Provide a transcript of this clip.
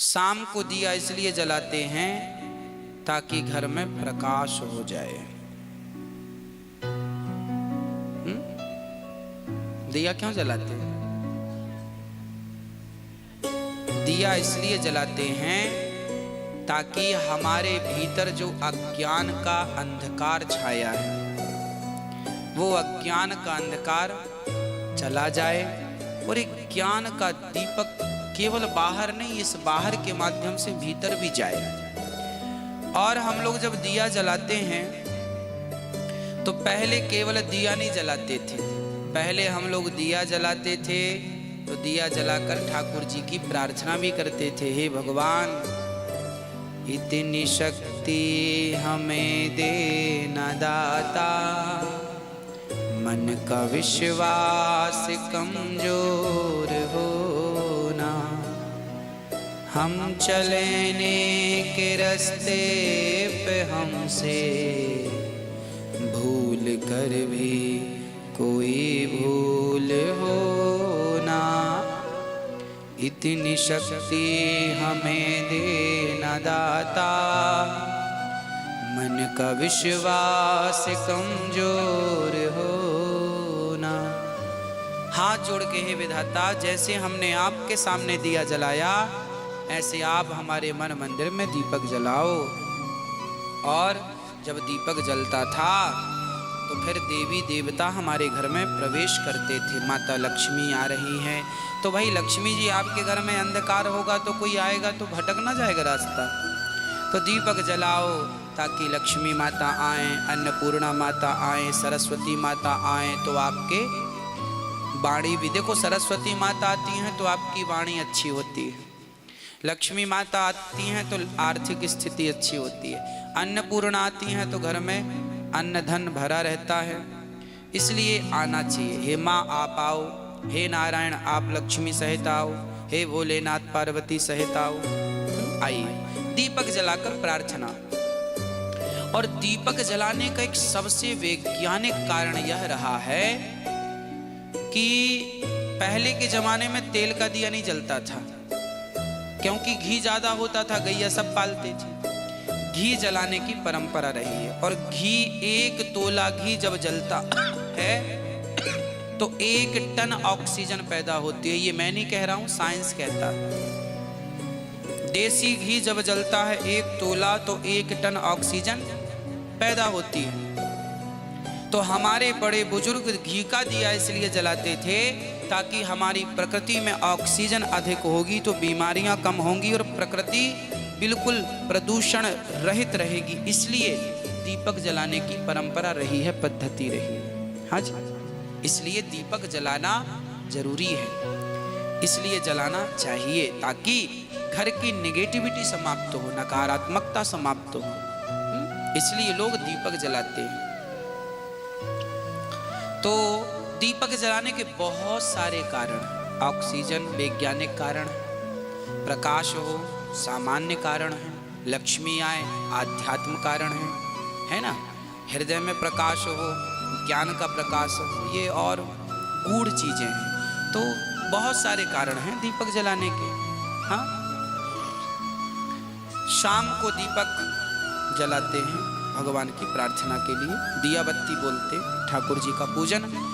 शाम को दिया इसलिए जलाते हैं ताकि घर में प्रकाश हो जाए। दिया क्यों जलाते हैं? दिया इसलिए जलाते हैं ताकि हमारे भीतर जो अज्ञान का अंधकार छाया है वो अज्ञान का अंधकार चला जाए और एक ज्ञान का दीपक केवल बाहर नहीं, इस बाहर के माध्यम से भीतर भी जाए। और हम लोग जब दिया जलाते हैं तो पहले केवल दिया नहीं जलाते थे, पहले हम लोग दिया जलाते थे तो दिया जलाकर ठाकुर जी की प्रार्थना भी करते थे, हे भगवान इतनी शक्ति हमें देना दाता, मन का विश्वास कमजोर होना, हम चलने के रास्ते पे हमसे भूल कर भी कोई भूल होना, इतनी शक्ति हमें देना दाता, मन का विश्वास कमजोर होना। हाथ जोड़ के हे विधाता, जैसे हमने आपके सामने दिया जलाया ऐसे आप हमारे मन मंदिर में दीपक जलाओ। और जब दीपक जलता था तो फिर देवी देवता हमारे घर में प्रवेश करते थे। माता लक्ष्मी आ रही हैं तो भाई लक्ष्मी जी आपके घर में अंधकार होगा तो कोई आएगा तो भटक ना जाएगा रास्ता, तो दीपक जलाओ ताकि लक्ष्मी माता आए, अन्नपूर्णा माता आए, सरस्वती माता आए तो आपके वाणी भी, देखो सरस्वती माता आती हैं तो आपकी वाणी अच्छी होती है, लक्ष्मी माता आती हैं तो आर्थिक स्थिति अच्छी होती है, अन्नपूर्णा आती हैं तो घर में अन्न धन भरा रहता है। इसलिए आना चाहिए। हे माँ आप आओ, हे नारायण आप लक्ष्मी सहित आओ, हे भोलेनाथ पार्वती सहित आओ। आइए दीपक जलाकर प्रार्थना। और दीपक जलाने का एक सबसे वैज्ञानिक कारण यह रहा है कि पहले के जमाने में तेल का दिया नहीं जलता था क्योंकि घी ज्यादा होता था, गैया सब पालते थे। घी जलाने की परंपरा रही है और घी, एक तोला घी जब जलता है तो 1 टन ऑक्सीजन पैदा होती है। ये मैं नहीं कह रहा हूं, साइंस कहता है। देसी घी जब जलता है 1 तोला तो 1 टन ऑक्सीजन पैदा होती है। तो हमारे बड़े बुजुर्ग घी का दिया इसलिए जलाते थे ताकि हमारी प्रकृति में ऑक्सीजन अधिक होगी तो बीमारियां कम होंगी और प्रकृति बिल्कुल प्रदूषण रहित रहेगी। इसलिए दीपक जलाने की परंपरा रही है, पद्धति रही है। हाँ जी, इसलिए दीपक जलाना जरूरी है, इसलिए जलाना चाहिए ताकि घर की नेगेटिविटी समाप्त हो, नकारात्मकता समाप्त हो। इसलिए लोग दीपक जलाते हैं। तो दीपक जलाने के बहुत सारे कारण, ऑक्सीजन वैज्ञानिक कारण, प्रकाश हो सामान्य कारण है, लक्ष्मी आए आध्यात्म कारण है ना, हृदय में प्रकाश हो, ज्ञान का प्रकाश हो, ये और गूढ़ चीजें हैं। तो बहुत सारे कारण हैं दीपक जलाने के। हाँ, शाम को दीपक जलाते हैं भगवान की प्रार्थना के लिए, दिया बत्ती बोलते ठाकुर जी का पूजन।